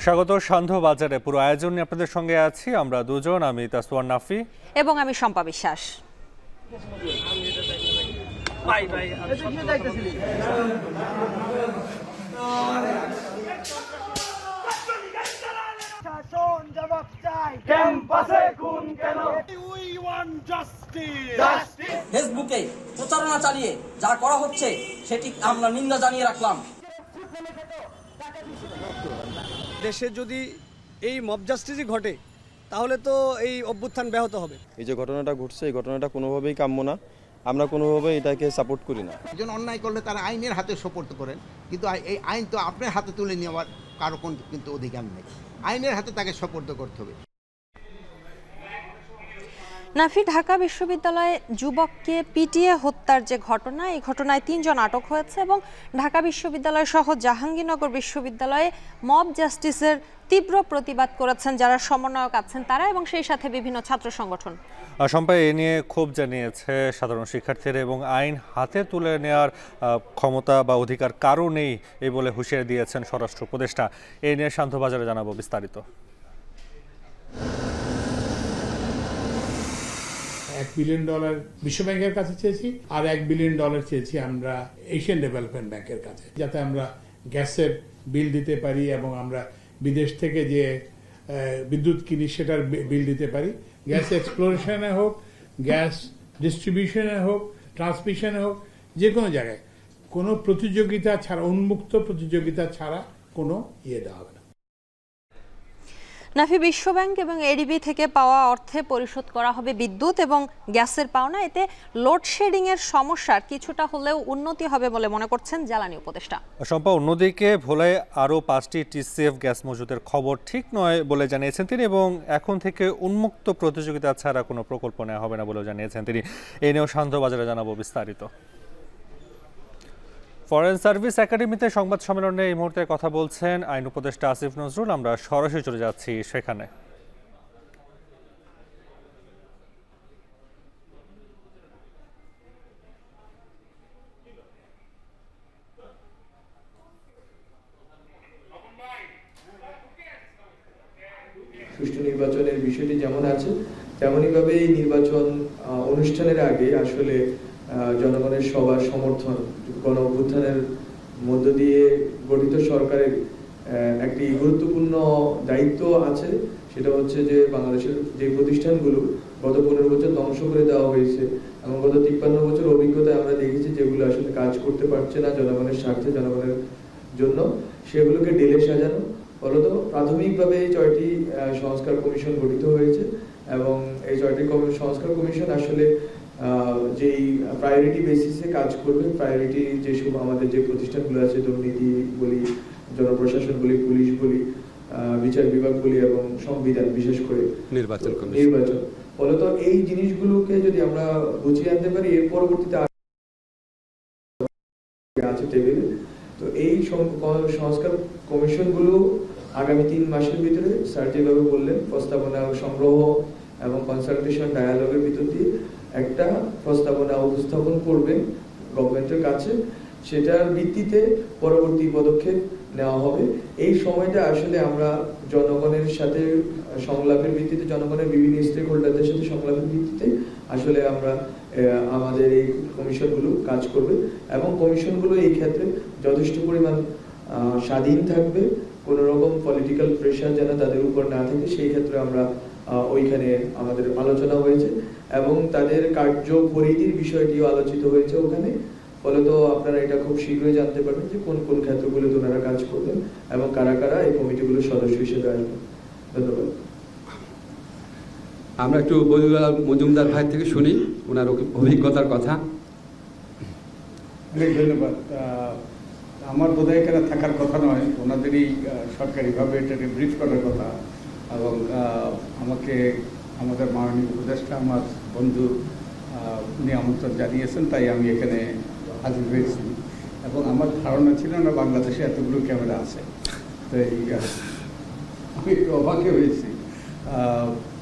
স্বাগত সান্ধ্য বাজারে। পুরো আয়োজন নিয়ে আপনাদের সঙ্গে আছি আমরা দুজন, আমি তাসওয়ার নাফি এবং আমি শম্পা বিশ্বাস। ফেসবুকে প্রচারণা চালিয়ে যা করা হচ্ছে সেটি আমরা নিন্দা জানিয়ে রাখলাম। দেশে যদি এই মব জাস্টিসই ঘটে তাহলে তো এই অভ্যুত্থান ব্যাহত হবে। এই যে ঘটনাটা ঘটছে, এই ঘটনাটা কোনোভাবেই কাম্য না। আমরা কোনোভাবেই এটাকে সাপোর্ট করি না। একজন অন্যায় করলে তারা আইনের হাতে সোপর্দ করেন, কিন্তু এই আইন তো আপনার হাতে তুলে নেওয়ার কারো কিন্তু অধিকার নেই। আইনের হাতে তাকে সোপর্দ করতে হবে। নাফি, ঢাকা বিশ্ববিদ্যালয়ে যুবককে পিটিয়ে হত্যার যে ঘটনা, এই ঘটনায় ৩ জন আটক হয়েছে এবং ঢাকা বিশ্ববিদ্যালয় সহ জাহাঙ্গীরনগর বিশ্ববিদ্যালয়ে মব জাস্টিসের তীব্র প্রতিবাদ করেছেন যারা সমন্বয়ক আছেন তারা এবং সেই সাথে বিভিন্ন ছাত্র সংগঠন। সম্প্রতি এ নিয়ে ক্ষোভ জানিয়েছে সাধারণ শিক্ষার্থীরা এবং আইন হাতে তুলে নেওয়ার ক্ষমতা বা অধিকার কারও নেই এই বলে হুঁশিয়ারি দিয়েছেন স্বরাষ্ট্র উপদেষ্টা। এ নিয়ে সান্ধ্য বাজারে জানাবো বিস্তারিত। $1 বিলিয়ন বিশ্ব ব্যাংকের কাছে চেয়েছি, আর $1 বিলিয়ন চেয়েছি আমরা এশিয়ান ডেভেলপমেন্ট ব্যাংকের কাছে, যাতে আমরা গ্যাসের বিল দিতে পারি এবং আমরা বিদেশ থেকে যে বিদ্যুৎ কিনি সেটার বিল দিতে পারি। গ্যাস এক্সপ্লোরেশনে হোক, গ্যাস ডিস্ট্রিবিউশনে হোক, ট্রান্সমিশনে হোক, যে কোনো জায়গায় কোনো প্রতিযোগিতা ছাড়া, উন্মুক্ত প্রতিযোগিতা ছাড়া কোনো দেওয়া হবে না। নাফি, বিশ্বব্যাংক এবং এডিবি থেকে পাওয়া অর্থে পরিশোধ করা হবে বিদ্যুৎ এবং গ্যাসের পাওনা। এতে লোডশেডিং এর সমস্যার কিছুটা হলেও উন্নতি হবে বলে মনে করছেন জ্বালানি উপদেষ্টা। সম্পা, অন্যদিকে ভোলায় আরও 5টি টিসিএফ গ্যাস মজুদের খবর ঠিক নয় বলে জানিয়েছেন তিনি এবং এখন থেকে উন্মুক্ত প্রতিযোগিতা ছাড়া কোনো প্রকল্প নেওয়া হবে না বলেও জানিয়েছেন তিনি। এ নিয়েও সান্ধ্য বাজারে জানাবো বিস্তারিত। ফরেন সার্ভিস একাডেমিতে সংবাদ সম্মেলনে এই মুহূর্তে কথা বলছেন আইন উপদেষ্টা আসিফ নজরুল। আমরা সরাসরি চলে যাচ্ছি সেখানে। সুষ্ঠু নির্বাচনের বিষয়টি যেমন আছে তেমনইভাবে এই নির্বাচন অনুষ্ঠানের আগে আসলে জনগণের সবার সমর্থন, গণ অভ্যুত্থানের মধ্য দিয়ে গঠিত সরকারের একটি গুরুত্বপূর্ণ দায়িত্ব আছে। সেটা হচ্ছে যে বাংলাদেশের যে প্রতিষ্ঠানগুলো গত 15 বছর ধ্বংস করে দেওয়া হয়েছে এবং গত 53 বছর অভিজ্ঞতায় আমরা দেখেছি যেগুলো আসলে কাজ করতে পারছে না জনগণের স্বার্থে, জনগণের জন্য, সেগুলোকে ঢেলে সাজানো। ফলত প্রাথমিকভাবে এই 6টি সংস্কার কমিশন গঠিত হয়েছে এবং এই 6টি সংস্কার কমিশন আসলে যেই প্রায়োরিটি বেসিসে কাজ করবে, প্রায়োরিটি যেসব আমাদের যে প্রতিষ্ঠানগুলো আছে, দুর্নীতি বলি, জনপ্রশাসন বলি, পুলিশ বলি, বিচার বিভাগ বলি এবং সংবিধান, বিশেষ করে নির্বাচন। ফলত এই জিনিসগুলোকে যদি আমরা বুঝিয়ে আনতে পারি, এর পরবর্তীতে আছে টেবিলে। তো এই সংস্কার কমিশনগুলো আগামী 3 মাসের ভিতরে স্যার যেভাবে বললেন প্রস্তাবনা সংগ্রহ এবং কনসালটেশন ডায়ালগের ভিতর দিয়ে একটা প্রস্তাবনা উপস্থাপন করবেন গভর্নমেন্টের কাছে। সেটার ভিত্তিতে পরবর্তী পদক্ষেপ নেওয়া হবে। এই সময়টা আসলে আমরা জনগণের সাথে সংলাপের ভিত্তিতে, জনগণের বিভিন্ন স্টেক হোল্ডারদের সাথে সংলাপের ভিত্তিতে আসলে আমরা আমাদের এই কমিশনগুলো কাজ করবে এবং কমিশনগুলো এই ক্ষেত্রে যথেষ্ট পরিমাণ স্বাধীন থাকবে। কোনো রকম পলিটিক্যাল প্রেশার যেন তাদের উপর না থাকে, সেই ক্ষেত্রে আমরা ওইখানে আমাদের আলোচনা হয়েছে এবং তাদের কার্য পরিধির বিষয়টিও আলোচিত হয়েছে ওখানে। ফলত আপনারা এটা খুব শীঘ্রই জানতে পারবেন যে কোন কোন ক্ষেত্রগুলোতে ওনারা কাজ করবেন এবং কারা কারা এই কমিটিগুলোর সদস্য হিসেবে আসবেন। ধন্যবাদ। আমরা একটু মজুমদার ভাই থেকে শুনি ওনার অভিজ্ঞতার কথা। অনেক ধন্যবাদ। আমার বোধহয় এখানে থাকার কথা নয়, ওনাদেরই সরকারিভাবে এটাকে ব্রিফ করার কথা এবং আমাকে আমাদের মাননীয় উপদেষ্টা, আমার বন্ধু, উনি আমন্ত্রণ জানিয়েছেন, তাই আমি এখানে হাজির হয়েছি এবং আমার ধারণা ছিল না বাংলাদেশে এতগুলো ক্যামেরা আছে, তাই আমি একটু অবাকে হয়েছি।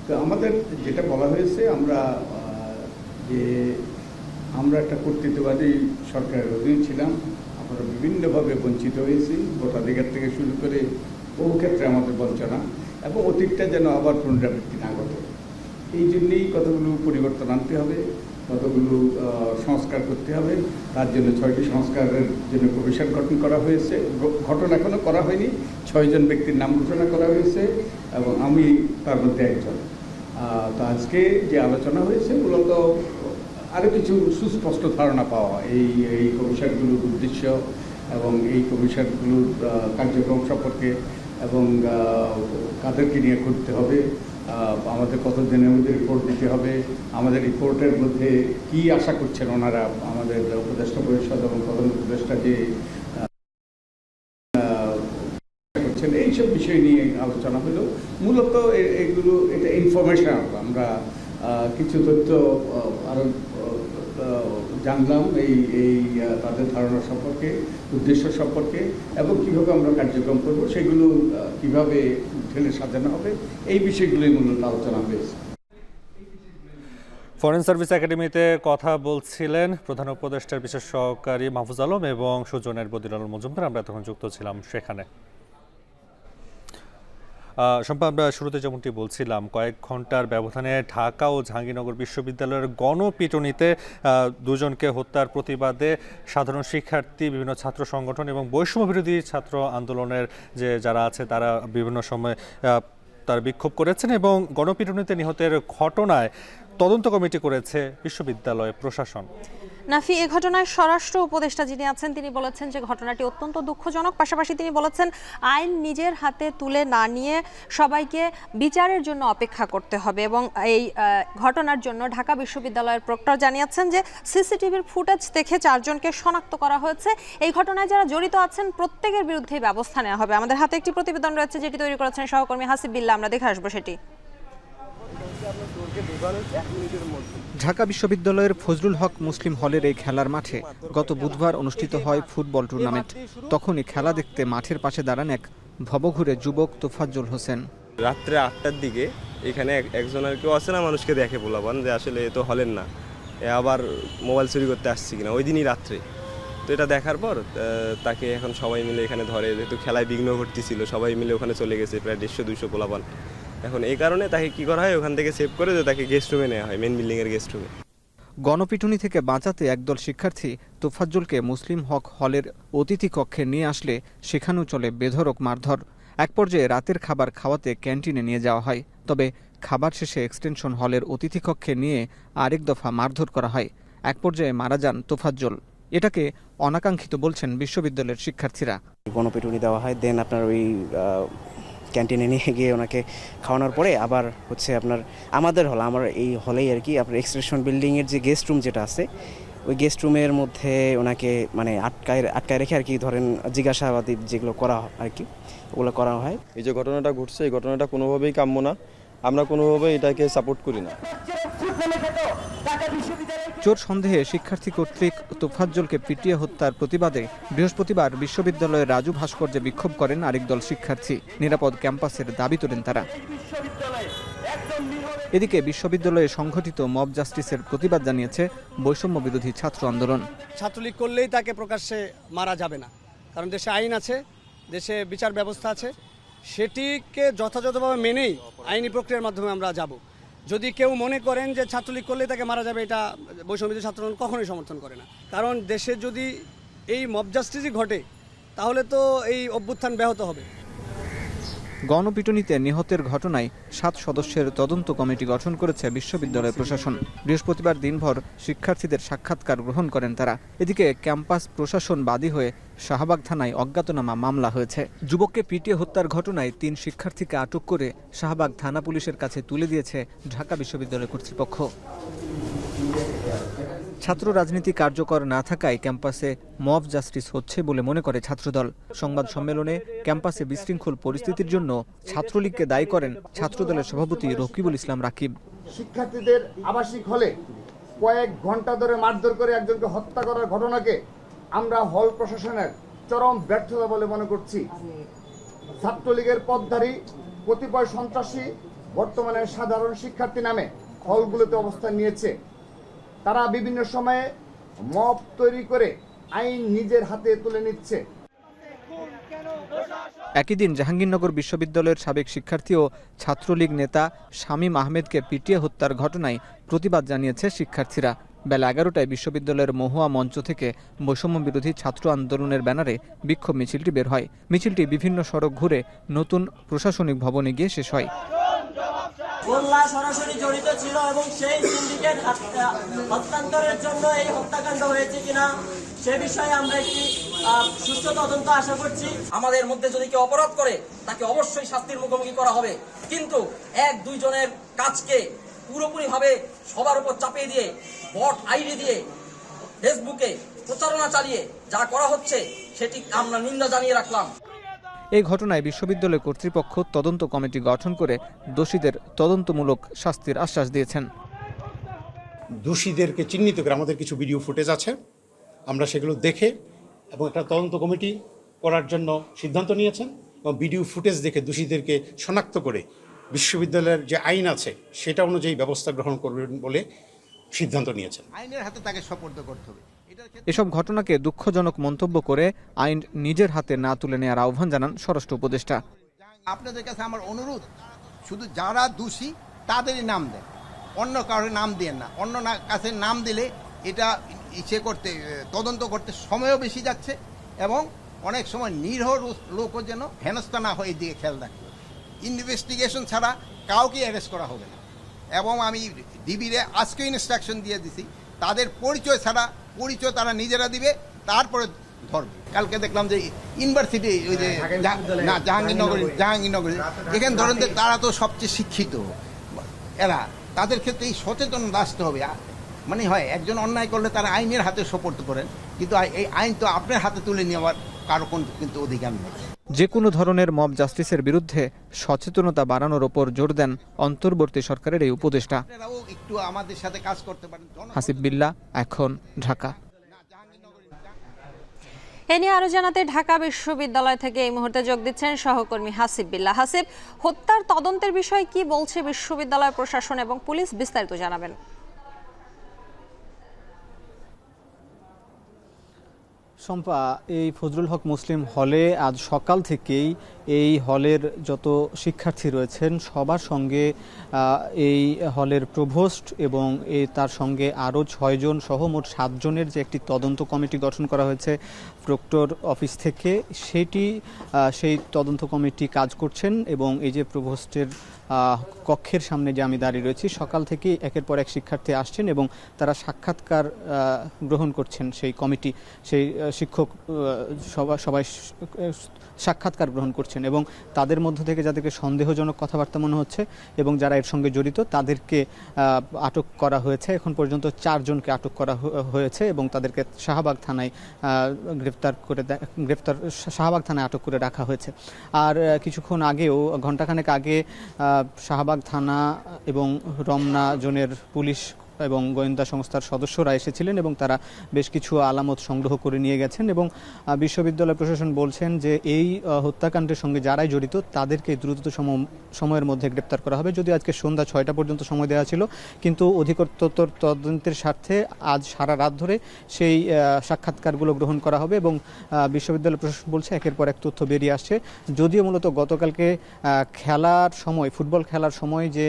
তো আমাদের যেটা বলা হয়েছে, আমরা একটা কর্তৃত্ববাদী সরকারের অধীন ছিলাম, আমরা বিভিন্নভাবে বঞ্চিত হয়েছি, ভোটাধিকার থেকে শুরু করে বহু ক্ষেত্রে আমাদের বঞ্চনা, এবং অতীতটা যেন আবার পুনরাবৃত্তি না ঘটে। এই জন্যেই কতগুলো পরিবর্তন আনতে হবে, কতগুলো সংস্কার করতে হবে। তার জন্য 6টি সংস্কারের জন্য কমিশন গঠন করা হয়েছে। গঠন এখনও করা হয়নি, 6 জন ব্যক্তির নাম ঘোষণা করা হয়েছে এবং আমি তার মধ্যে একজন। তো আজকে যে আলোচনা হয়েছে মূলত আরও কিছু সুস্পষ্ট ধারণা পাওয়া এই কমিশনগুলোর উদ্দেশ্য এবং এই কমিশনগুলোর কার্যক্রম সম্পর্কে, এবং কাদেরকে নিয়ে করতে হবে, আমাদের কত দিনের মধ্যে রিপোর্ট দিতে হবে, আমাদের রিপোর্টের মধ্যে কি আশা করছেন ওনারা, আমাদের উপদেষ্টা পরিষদ এবং প্রধান উপদেষ্টা যে করছেন, এইসব বিষয় নিয়ে আলোচনা হলো। মূলত এটা ইনফরমেশন, আমরা কিছু তথ্য আরও জানলাম এই তাদের ধারণা সম্পর্কে, উদ্দেশ্য সম্পর্কে, এবং কীভাবে আমরা কার্যক্রম করব, সেগুলো কীভাবে ঢেলে সাজানো হবে, এই বিষয়গুলোই মূলত আলোচনা হয়েছে। ফরেন সার্ভিস একাডেমিতে কথা বলছিলেন প্রধান উপদেষ্টার বিশেষ সহকারী মাহফুজ আলম এবং সুজনের বদিউল আলম মজুমদার। আমরা তখন যুক্ত ছিলাম সেখানে। সম্পা, আমরা শুরুতে যেমনটি বলছিলাম, কয়েক ঘন্টার ব্যবধানে ঢাকা ও জাহাঙ্গীরনগর বিশ্ববিদ্যালয়ের গণপিটুনিতে 2 জনকে হত্যার প্রতিবাদে সাধারণ শিক্ষার্থী, বিভিন্ন ছাত্র সংগঠন এবং বৈষম্য বিরোধী ছাত্র আন্দোলনের যারা আছে তারা বিভিন্ন সময় তার বিক্ষোভ করেছেন এবং গণপিটুনিতে নিহতের ঘটনায় তদন্ত কমিটি করেছে বিশ্ববিদ্যালয় প্রশাসন। নাফি, এ ঘটনায় স্বরাষ্ট্র উপদেষ্টা যিনি আছেন তিনি বলেছেন যে ঘটনাটি অত্যন্ত দুঃখজনক। পাশাপাশি তিনি বলেছেন আইন নিজের হাতে তুলে না নিয়ে সবাইকে বিচারের জন্য অপেক্ষা করতে হবে, এবং এই ঘটনার জন্য ঢাকা বিশ্ববিদ্যালয়ের প্রক্টর জানিয়েছেন যে সিসিটিভির ফুটেজ দেখে 4 জনকে শনাক্ত করা হয়েছে। এই ঘটনায় যারা জড়িত আছেন প্রত্যেকের বিরুদ্ধে ব্যবস্থা নেওয়া হবে। আমাদের হাতে একটি প্রতিবেদন রয়েছে যেটি তৈরি করেছেন সহকর্মী হাসিব বিল্লাহ, আমরা দেখে আসবো সেটি। ঢাকা বিশ্ববিদ্যালয়ের ফজলুল হক মুসলিম হলের এই খেলার মাঠে গত বুধবার অনুষ্ঠিত হয় ফুটবল টুর্নামেন্ট। তখনই খেলা দেখতে মাঠের পাশে দাঁড়ান এক ভবঘুরে যুবক তোফাজ্জল হোসেন। রাত্রে 8টার দিকে এখানে একজন আর কেউ অচেনা মানুষকে দেখে বলাবান যে আসলে এ তো হলেন না, এ আবার মোবাইল চুরি করতে আসছে কিনা, ওই দিনই রাত্রে। তো এটা দেখার পর তাকে এখন সবাই মিলে এখানে ধরে, যেহেতু খেলায় বিঘ্ন ঘটতেছিল সবাই মিলে ওখানে চলে গেছে, প্রায় 150-200 পোলাপান। এখন এই কারণে তাকে কি করা হয়, ওখান থেকে সেভ করে তাকে গেস্ট রুমে নেওয়া হয়, মেন বিল্ডিংয়ের গেস্ট রুমে। গণপিটুনি থেকে বাঁচাতে একদল শিক্ষার্থী তোফাজ্জলকে মুসলিম হক হলের অতিথি কক্ষে নিয়ে আসলে সেখানেও চলে বেধড়ক মারধর। এক পর্যায়ে রাতের খাবার খাওয়াতে ক্যান্টিনে নিয়ে যাওয়া হয়, তবে খাবার শেষে এক্সটেনশন হলের অতিথি কক্ষে নিয়ে আরেক দফা মারধর করা হয়। এক পর্যায়ে মারা যান তোফাজ্জল। এটাকে অনাকাঙ্ক্ষিত বলছেন বিশ্ববিদ্যালয়ের শিক্ষার্থীরা। গণপিটুনি দেওয়া হয়, দেন আপনার ওই ক্যান্টিনে নিয়ে গিয়ে ওনাকে খাওয়ানোর পরে আবার হচ্ছে আপনার আমাদের হল, আমার এই হলেই আর কি আপনার এক্সটেনশন বিল্ডিংয়ের যে গেস্ট রুম যেটা আছে, ওই গেস্ট রুমের মধ্যে ওনাকে মানে আটকায় রেখে আর কি ধরেন জিজ্ঞাসাবাদী যেগুলো করা আর কি ওগুলো করা হয়। এই যে ঘটনাটা ঘটছে, এই ঘটনাটা কোনোভাবেই কাম্য না, আমরা কোনোভাবেই এটাকে সাপোর্ট করি না। চোর সন্দেহে শিক্ষার্থী কর্তৃক তোফাজ্জলকে পিটিয়ে হত্যার প্রতিবাদে বৃহস্পতিবার বিশ্ববিদ্যালয়ের রাজু ভাস্কর্যে বিক্ষোভ করেন আরেক দল শিক্ষার্থী। নিরাপদ ক্যাম্পাসের দাবি তোলেন তারা। এদিকে বিশ্ববিদ্যালয়ে সংঘটিত মব জাস্টিসের প্রতিবাদ জানিয়েছে বৈষম্য বিরোধী ছাত্র আন্দোলন। ছাত্রলীগ করলেই তাকে প্রকাশ্যে মারা যাবে না, কারণ দেশে আইন আছে, দেশে বিচার ব্যবস্থা আছে, সেটিকে যথাযথভাবে মেনেই আইনি প্রক্রিয়ার মাধ্যমে আমরা যাব। যদি কেউ মনে করেন যে ছাত্রলীগ করলেই তাকে মারা যাবে, এটা বৈষম্য ছাত্র আন্দোলন কখনোই সমর্থন করে না। কারণ দেশে যদি এই মব জাস্টিসই ঘটে তাহলে তো এই অভ্যুত্থান ব্যাহত হবে। গণপিটুনিতে নিহতের ঘটনায় 7 সদস্যের তদন্ত কমিটি গঠন করেছে বিশ্ববিদ্যালয় প্রশাসন। বৃহস্পতিবার দিনভর শিক্ষার্থীদের সাক্ষাৎকার গ্রহণ করেন তারা। এদিকে ক্যাম্পাস প্রশাসন বাদী হয়ে শাহবাগ থানায় অজ্ঞাতনামা মামলা হয়েছে। যুবককে পিটিয়ে হত্যার ঘটনায় 3 শিক্ষার্থীকে আটক করে শাহবাগ থানা পুলিশের কাছে তুলে দিয়েছে ঢাকা বিশ্ববিদ্যালয় কর্তৃপক্ষ। ছাত্র রাজনীতি কার্যকর না থাকায় ক্যাম্পাসে মব জাস্টিস হচ্ছে বলে মনে করে ছাত্রদল। সংবাদ সম্মেলনে ক্যাম্পাসে বিশৃঙ্খল পরিস্থিতির জন্য ছাত্রলীগকে দায়ী করেন ছাত্রদলের সভাপতি রকিবুল ইসলাম রাকিব। শিক্ষার্থীদের আবাসিক হলে কয়েক ঘন্টা ধরে মারধর করে একজনকে হত্যা করার ঘটনাকে আমরা হল প্রশাসনের চরম ব্যর্থতা বলে মনে করছি। ছাত্রলীগের পথধারী কতিপয় সন্ত্রাসী বর্তমানে সাধারণ শিক্ষার্থী নামে হলগুলোতে অবস্থান নিয়েছে। তারা বিভিন্ন সময়ে মব তৈরি করে আইন নিজের হাতে তুলে নিচ্ছে। একই দিন জাহাঙ্গীরনগর বিশ্ববিদ্যালয়ের সাবেক শিক্ষার্থী ও ছাত্রলীগ নেতা শামীম আহমেদকে পিটিয়ে হত্যার ঘটনায় প্রতিবাদ জানিয়েছে শিক্ষার্থীরা। বেলা 11টায় বিশ্ববিদ্যালয়ের মহুয়া মঞ্চ থেকে বৈষম্য বিরোধী ছাত্র আন্দোলনের ব্যানারে বিক্ষোভ মিছিলটি বের হয়। মিছিলটি বিভিন্ন সড়ক ঘুরে নতুন প্রশাসনিক ভবনে গিয়ে শেষ হয়। মোল্লা সরাসরি জড়িত ছিল এবং সেই সিন্ডিকেট হস্তান্তরের জন্য এই হত্যাকাণ্ড হয়েছে কিনা সে বিষয়ে আমরা একটি সুষ্ঠু তদন্ত আশা করছি। আমাদের মধ্যে যদি কেউ অপরাধ করে তাকে অবশ্যই শাস্তির মুখোমুখি করা হবে, কিন্তু এক দুইজনের কাজকে পুরোপুরি ভাবে সবার উপর চাপিয়ে দিয়ে বট আইডি দিয়ে ফেসবুকে প্রচারণা চালিয়ে যা করা হচ্ছে সেটি আমরা নিন্দা জানিয়ে রাখলাম। এই ঘটনায় বিশ্ববিদ্যালয় কর্তৃপক্ষ তদন্ত কমিটি গঠন করে দোষীদের তদন্তমূলক শাস্তির আশ্বাস দিয়েছেন। দোষীদেরকে চিহ্নিত করে আমাদের কিছু ভিডিও ফুটেজ আছে, আমরা সেগুলো দেখে এবং একটা তদন্ত কমিটি করার জন্য সিদ্ধান্ত নিয়েছেন এবং ভিডিও ফুটেজ দেখে দোষীদেরকে শনাক্ত করে বিশ্ববিদ্যালয়ের যে আইন আছে সেটা অনুযায়ী ব্যবস্থা গ্রহণ করবেন বলে সিদ্ধান্ত নিয়েছেন। আইনের হাতে তাকে সোপর্দ করতে হবে। এসব ঘটনাকে দুঃখজনক মন্তব্য করে আইন নিজের হাতে না তুলে নেওয়ার আহ্বান জানান স্বরাষ্ট্র উপদেষ্টা। আপনাদের কাছে আমার অনুরোধ, শুধু যারা দোষী তাদেরই নাম দেন, অন্য কারোর নাম দেন না। অন্য কাছে নাম দিলে এটা করতে তদন্ত করতে সময়ও বেশি যাচ্ছে এবং অনেক সময় নিরীহ লোকও যেন হেনস্থা না হয়ে দিয়ে খেয়াল রাখবে। ইনভেস্টিগেশন ছাড়া কাউকে অ্যারেস্ট করা হবে না এবং আমি ডিবিরে আজকে ইনস্ট্রাকশন দিয়ে দিছি, তাদের পরিচয় ছাড়া পরিচয় তারা নিজেরা দিবে, তারপরে ধরবে। কালকে দেখলাম যে ইউনিভার্সিটি ওই যে জাহাঙ্গীরনগর এখানে ধরেন যে তারা তো সবচেয়ে শিক্ষিত এরা, তাদের ক্ষেত্রে এই সচেতন আসতে হবে। মানে হয় একজন অন্যায় করলে তারা আইনের হাতে সোপর্দ করেন, কিন্তু এই আইন তো আপনার হাতে তুলে নেওয়ার কারো কিন্তু অধিকার নেই। যে কোনো ধরনের মব জাস্টিসের বিরুদ্ধে সচেতনতা বাড়ানোর ওপর জোর দেন অন্তর্বর্তী সরকারের এই উপদেষ্টা। একটু আমাদের সাথে কাজ করতে পারেন। হাসিব বিল্লাহ, এখন, ঢাকা। এ নিয়ে আরো জানাতে ঢাকা বিশ্ববিদ্যালয় থেকে এই মুহূর্তে যোগ দিচ্ছেন সহকর্মী হাসিব বিল্লাহ। হাসিব, হত্যার তদন্তের বিষয়ে কি বলছে বিশ্ববিদ্যালয় প্রশাসন এবং পুলিশ, বিস্তারিত জানাবেন। শম্পা, এই ফজলুল হক মুসলিম হলে আজ সকাল থেকেই এই হলের যত শিক্ষার্থী রয়েছেন সবার সঙ্গে এই হলের প্রভোস্ট এবং তার সঙ্গে আরও 6 জন সহ মোট 7 জনের যে একটি তদন্ত কমিটি গঠন করা হয়েছে প্রক্টর অফিস থেকে, সেই তদন্ত কমিটি কাজ করছেন এবং এই যে প্রভোস্টের কক্ষের সামনে যে আমি দাঁড়িয়ে রয়েছি, সকাল থেকে একের পর এক শিক্ষার্থী আসছেন এবং তারা সাক্ষাৎকার গ্রহণ করছেন। সেই কমিটি, সেই শিক্ষক সবাই সাক্ষাৎকার গ্রহণ করছেন এবং তাদের মধ্য থেকে যাদেরকে সন্দেহজনক কথাবার্তা মনে হচ্ছে এবং যারা এর সঙ্গে জড়িত তাদেরকে আটক করা হয়েছে। এখন পর্যন্ত 4 জনকে আটক করা হয়েছে এবং তাদেরকে শাহবাগ থানায় শাহবাগ থানায় আটক করে রাখা হয়েছে। আর কিছুক্ষণ আগেও, ঘণ্টাখানেক আগে শাহবাগ থানা এবং রমনা জোনের পুলিশ এবং গোয়েন্দা সংস্থার সদস্যরা এসেছিলেন এবং তারা বেশ কিছু আলামত সংগ্রহ করে নিয়ে গেছেন এবং বিশ্ববিদ্যালয় প্রশাসন বলছেন যে এই হত্যাকাণ্ডের সঙ্গে যারাই জড়িত তাদেরকে দ্রুত সময়ের মধ্যে গ্রেপ্তার করা হবে। যদিও আজকে সন্ধ্যা 6টা পর্যন্ত সময় দেওয়া ছিল, কিন্তু অধিকতর তদন্তের স্বার্থে আজ সারা রাত ধরে সেই সাক্ষাৎকারগুলো গ্রহণ করা হবে এবং বিশ্ববিদ্যালয় প্রশাসন বলছে একের পর এক তথ্য বেরিয়ে আসছে। যদিও মূলত গতকালকে খেলার সময়, ফুটবল খেলার সময় যে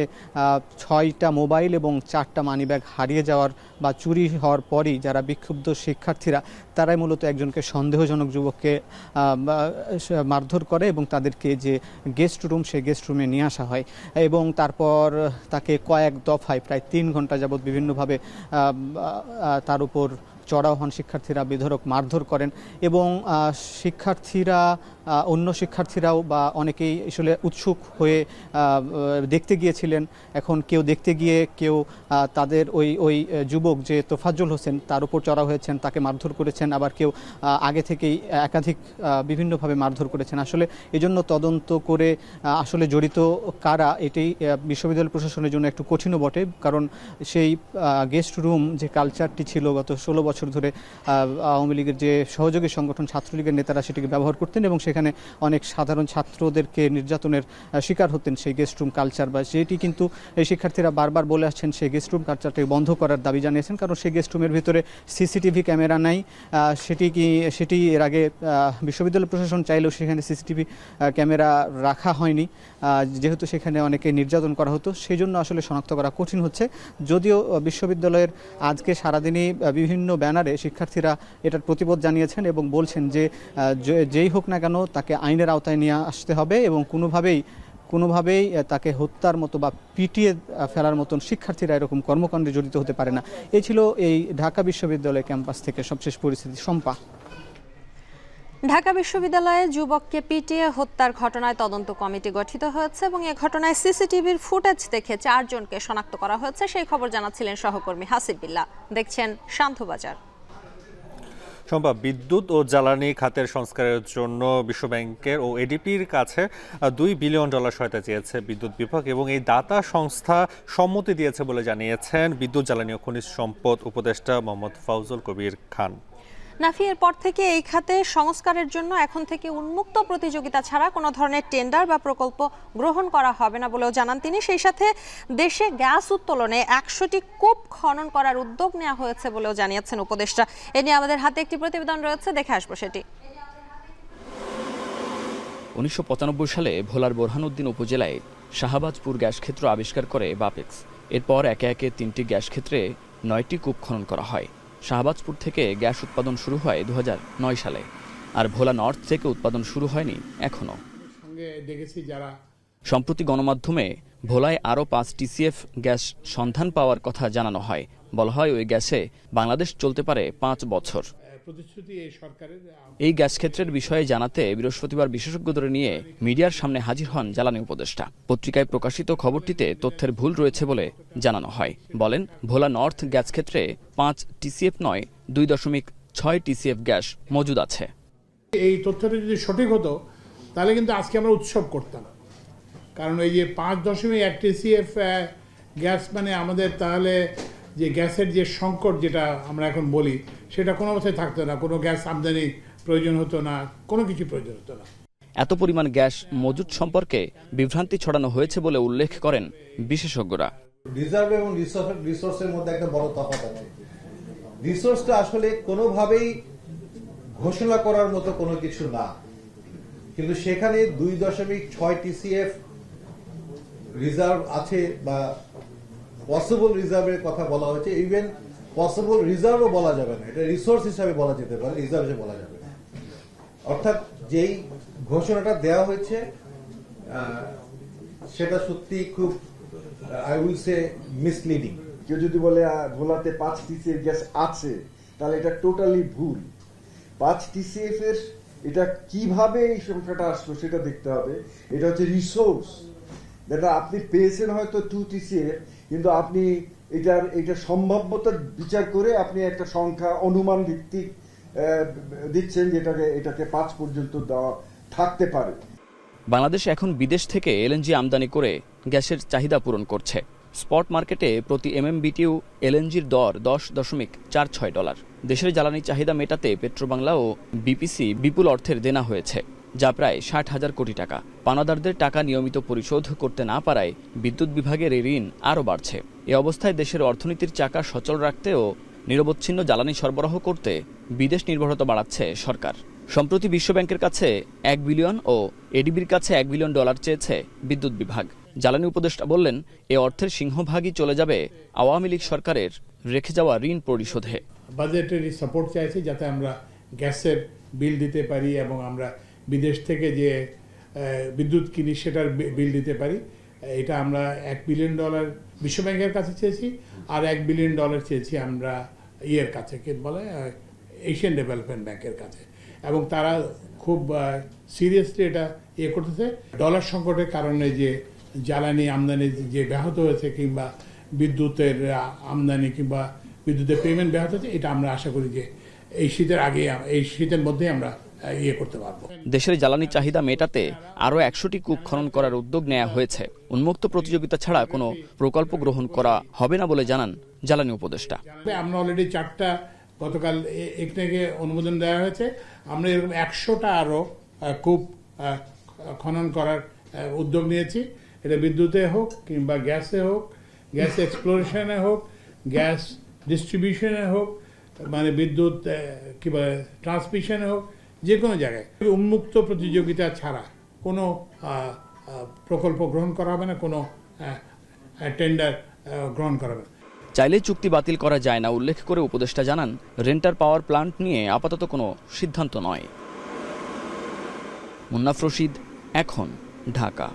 6টা মোবাইল এবং 4টা মানিব্যাগ হারিয়ে যাওয়ার বা চুরি হওয়ার পরই যারা বিক্ষুব্ধ শিক্ষার্থীরা তারাই মূলত একজনকে সন্দেহজনক যুবককে মারধর করে এবং তাদেরকে যে গেস্ট রুম, সেই গেস্ট রুমে নিয়ে আসা হয় এবং তারপর তাকে কয়েক দফায় প্রায় 3 ঘন্টা যাবৎ বিভিন্নভাবে তার উপর চড়াও হন শিক্ষার্থীরা, বেধড়ক মারধর করেন এবং অন্য শিক্ষার্থীরাও বা অনেকেই আসলে উৎসুক হয়ে দেখতে গিয়েছিলেন। এখন কেউ দেখতে গিয়ে কেউ তাদের ওই যুবক যে তোফাজ্জল হোসেন তার উপর চড়াও হয়েছেন, তাকে মারধর করেছেন, আবার কেউ আগে থেকেই একাধিক বিভিন্নভাবে মারধর করেছেন। আসলে এজন্য তদন্ত করে আসলে জড়িত কারা, এটাই বিশ্ববিদ্যালয় প্রশাসনের জন্য একটু কঠিনও বটে, কারণ সেই গেস্ট রুম যে কালচারটি ছিল গত 16 বছর ধরে আওয়ামী লীগের যে সহযোগী সংগঠন ছাত্রলীগের নেতারা সেটিকে ব্যবহার করতেন এবং সেখানে সেখানে অনেক সাধারণ ছাত্রদেরকে নির্যাতনের শিকার হতেন সেই গেস্ট রুম কালচার, বা সেটি কিন্তু এই শিক্ষার্থীরা বারবার বলে আসছেন সেই গেস্ট রুম কালচারটাকে বন্ধ করার দাবি জানিয়েছেন, কারণ সেই গেস্ট রুমের ভিতরে সিসিটিভি ক্যামেরা নাই। সেটি এর আগে বিশ্ববিদ্যালয় প্রশাসন চাইলেও সেখানে সিসিটিভি ক্যামেরা রাখা হয়নি, যেহেতু সেখানে অনেকে নির্যাতন করা হতো, সেই জন্য আসলে শনাক্ত করা কঠিন হচ্ছে। যদিও বিশ্ববিদ্যালয়ের আজকে সারাদিনই বিভিন্ন ব্যানারে শিক্ষার্থীরা এটার প্রতিবাদ জানিয়েছেন এবং বলছেন যে যেই হোক না কেন তাকে আইনের আওতায় নিয়ে আসতে হবে এবং কোনোভাবেই তাকে হত্যার মতো বা পিটিয়ে ফেলার মতন শিক্ষার্থীরা এরকম কর্মকাণ্ডে জড়িত হতে পারে না। এই ছিল এই ঢাকা বিশ্ববিদ্যালয় ক্যাম্পাস থেকে সবশেষ পরিস্থিতি। শম্পা। ঢাকা বিশ্ববিদ্যালয়ে যুবককে পিটিয়ে হত্যার ঘটনায় তদন্ত কমিটি গঠিত হয়েছে এবং এই ঘটনায় সিসিটিভির ফুটেজ দেখে 4 জনকে শনাক্ত করা হয়েছে। সেই খবর জানাচ্ছিলেন সহকর্মী হাসিব বিল্লাহ। দেখছেন শান্তবাজার। শম্পা, বিদ্যুৎ ও জ্বালানি খাতের সংস্কারের জন্য বিশ্বব্যাংকের ও এডিপির কাছে $2 বিলিয়ন সহায়তা চেয়েছে বিদ্যুৎ বিভাগ এবং এই দাতা সংস্থা সম্মতি দিয়েছে বলে জানিয়েছেন বিদ্যুৎ জ্বালানি ও খনিজ সম্পদ উপদেষ্টা মোহাম্মদ ফাউজুল কবির খান। নাফি, এরপর থেকে এই খাতে সংস্কারের জন্য এখন থেকে উন্মুক্ত প্রতিযোগিতা ছাড়া কোনো ধরনের টেন্ডার বা প্রকল্প গ্রহণ করা হবে না বলেও জানান তিনি। সেই সাথে দেশে গ্যাস উত্তোলনে 100টি কূপ খনন করার উদ্যোগ নেওয়া হয়েছে বলেও জানিয়েছেন উপদেষ্টা। এ নিয়ে আমাদের হাতে একটি প্রতিবেদন রয়েছে, দেখে আসবো সেটি। 1995 সালে ভোলার বোরহানউদ্দিন উপজেলায় শাহবাজপুর গ্যাস ক্ষেত্র আবিষ্কার করে বাপেক্স। এরপর একে একে 3টি গ্যাস ক্ষেত্রে 9টি কূপ খনন করা হয়। শাহবাজপুর থেকে গ্যাস উৎপাদন শুরু হয় 2009 সালে, আর ভোলা নর্থ থেকে উৎপাদন শুরু হয়নি এখনো। সম্প্রতি গণমাধ্যমে ভোলায় আরও 5 TCF গ্যাস সন্ধান পাওয়ার কথা জানানো হয়। বলা হয় ওই গ্যাসে বাংলাদেশ চলতে পারে 5 বছর। এই গ্যাস ক্ষেত্রের বিষয়ে জানাতে বৃহস্পতিবার বিশেষজ্ঞদের নিয়ে মিডিয়ার সামনে হাজির হন জ্বালানি উপদেষ্টা। পত্রিকায় প্রকাশিত খবরটিতে তথ্যের ভুল রয়েছে বলে জানানো হয়। বলেন, ভোলা নর্থ গ্যাস ক্ষেত্রে 5 TCF নয় 2.6 TCF গ্যাস মজুদ আছে। এই তথ্যটা যদি সঠিক হতো তাহলে কিন্তু আজকে আমরা উৎসব করতাম, কারণ এই যে 5.1 TCF গ্যাস মানে আমাদের তাহলে যে গ্যাসের যে সংকট যেটা আমরা এখন বলি সেটা কোনো অবস্থায় থাকতো না, কোনো গ্যাস আমদানি প্রয়োজন হতো না, কোনো কিছু প্রয়োজন হতো না। এত পরিমাণ গ্যাস মজুদ সম্পর্কে বিভ্রান্তি ছড়ানো হয়েছে বলে উল্লেখ করেন বিশেষজ্ঞরা। রিজার্ভ এবং রিসোর্সের মধ্যে একটা বড় তফাৎ আছে। রিসোর্সটা আসলে কোনোভাবেই ঘোষণা করার মতো কোনো কিছু না, কিন্তু সেখানে 2.6 TCF রিজার্ভ আছে বা পসিবল রিজার্ভের কথা বলা হয়েছে। ইভেন পসিবল রিজার্ভও বলা যাবে না, এটা রিসোর্স হিসাবে বলা যেতে পারে, রিজার্ভ হিসেবে বলা যাবে না। অর্থাৎ যেই ঘোষণাটা দেওয়া হয়েছে সেটা সত্যি খুব আই উইল সে মিসলিডিং। কেউ যদি বলে ভোলাতে 5 TCF গ্যাস আছে তাহলে এটা টোটালি ভুল। 5 TCF এর এটা কিভাবে এই সংখ্যাটা আসলো সেটা দেখতে হবে। এটা হচ্ছে রিসোর্স, যেটা আপনি পেয়েছেন হয়তো 2 TCF, কিন্তু আপনি এটা সম্ভাব্যতা বিচার করে আপনি একটা সংখ্যা অনুমান ভিত্তিক দিচ্ছেন, এটাকে 5 পর্যন্ত দেওয়া থাকতে পারে। বাংলাদেশ এখন বিদেশ থেকে এলএনজি আমদানি করে গ্যাসের চাহিদা পূরণ করছে। স্পট মার্কেটে প্রতি MMBTU এলএনজির দর $10.46। দেশের জ্বালানি চাহিদা মেটাতে পেট্রোবাংলা ও বিপিসি বিপুল অর্থের দেনা হয়েছে, যা প্রায় 60,000 কোটি টাকা। পাওনাদারদের টাকা নিয়মিত পরিশোধ করতে না পারায় বিদ্যুৎ বিভাগের এই ঋণ আরও বাড়ছে। এ অবস্থায় দেশের অর্থনীতির চাকা সচল রাখতে ও নিরবচ্ছিন্ন জ্বালানি সরবরাহ করতে বিদেশ নির্ভরতা বাড়াচ্ছে সরকার। সম্প্রতি বিশ্বব্যাংকের কাছে $1 বিলিয়ন ও এডিবির কাছে $1 বিলিয়ন চেয়েছে বিদ্যুৎ বিভাগ। জ্বালানি উপদেষ্টা বললেন, এ অর্থের সিংহভাগই চলে যাবে আওয়ামী লীগ সরকারের রেখে যাওয়া ঋণ পরিশোধে। বাজেটারি সাপোর্ট চাইছি যাতে আমরা গ্যাসের বিল দিতে পারি এবং আমরা বিদেশ থেকে যে বিদ্যুৎ কিনি সেটার বিল দিতে পারি। এটা আমরা $1 বিলিয়ন বিশ্বব্যাংকের কাছে চেয়েছি, আর $1 বিলিয়ন চেয়েছি আমরা ইয়ের কাছে, কে বলে এশিয়ান ডেভেলপমেন্ট ব্যাংকের কাছে, এবং তারা খুব সিরিয়াসলি এটা করতেছে। ডলার সংকটের কারণে যে জ্বালানি আমদানি যে ব্যাহত হয়েছে কিংবা বিদ্যুতের আমদানি কিংবা বিদ্যুতের পেমেন্ট ব্যাহত হয়েছে, এটা আমরা আশা করি যে এই শীতের মধ্যে আমরা করতে পারবো। দেশের জ্বালানি চাহিদা মেটাতে আরও 100টি কূপ খনন করার উদ্যোগ নেওয়া হয়েছে। উন্মুক্ত প্রতিযোগিতা ছাড়া কোনো প্রকল্প গ্রহণ করা হবে না বলে জানান জ্বালানি উপদেষ্টা। আমরা অলরেডি 4টা গতকাল একটাকে অনুমোদন দেওয়া হয়েছে। আমরা এরকম 100টা আরো কূপ খনন করার উদ্যোগ নিয়েছি। এটা বিদ্যুতে হোক কিংবা গ্যাসে হোক, গ্যাস এক্সপ্লোরেশনে হোক, গ্যাস ডিস্ট্রিবিউশনে হোক, মানে বিদ্যুৎ কিংবা ট্রান্সমিশনে হোক, যে কোনো জায়গায় উন্মুক্ত প্রতিযোগিতা ছাড়া কোনো প্রকল্প গ্রহণ করা হবে না, কোনো টেন্ডার গ্রহণ করা হবে না। চাইলে চুক্তি বাতিল করা যায় না উল্লেখ করে উপদেষ্টা জানান, রেন্টার পাওয়ার প্ল্যান্ট নিয়ে আপাতত কোনো সিদ্ধান্ত নয়। মুন্নাফ রশিদ, এখন, ঢাকা।